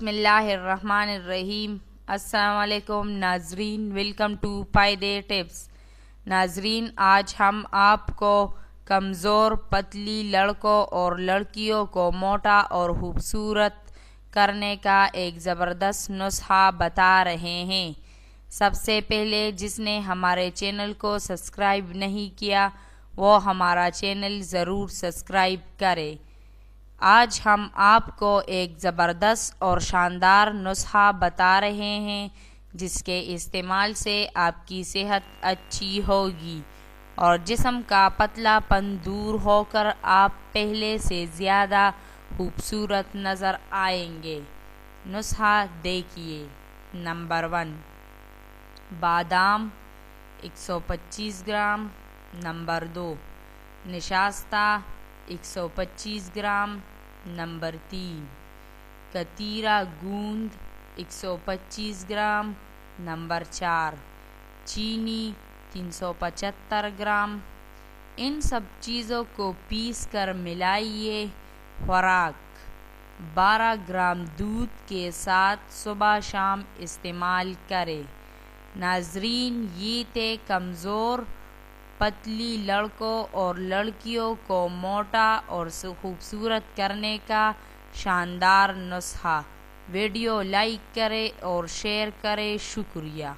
بسم اللہ الرحمن الرحیم۔ السلام علیکم ناظرین، ویلکم ٹو فائدے ٹپس۔ ناظرین، آج ہم آپ کو کمزور پتلی لڑکوں اور لڑکیوں کو موٹا اور خوبصورت کرنے کا ایک زبردست نسخہ بتا رہے ہیں۔ سب سے پہلے جس نے ہمارے چینل کو سبسکرائب نہیں کیا وہ ہمارا چینل ضرور سبسکرائب کرے۔ آج ہم آپ کو ایک زبردست اور شاندار نسخہ بتا رہے ہیں جس کے استعمال سے آپ کی صحت اچھی ہوگی اور جسم کا پتلا پن دور ہو کر آپ پہلے سے زیادہ خوبصورت نظر آئیں گے۔ نسخہ دیکھیے۔ نمبر 1، بادام 125 گرام۔ Number 2، نشاستہ 125 gram. نمبر 3، کتیرا گوند 125 گرام۔ نمبر 4، چینی 375 گرام۔ ان سب چیزوں کو پیس کر ملائیے۔ خوراک: 12 گرام دودھ کے ساتھ صبح شام استعمال کریں۔ ناظرین، یہ تھے کمزور پتلی لڑکوں اور لڑکیوں کو موٹا اور خوبصورت کرنے کا شاندار نسخہ۔ ویڈیو لائک کریں اور شیئر کریں۔ شکریہ۔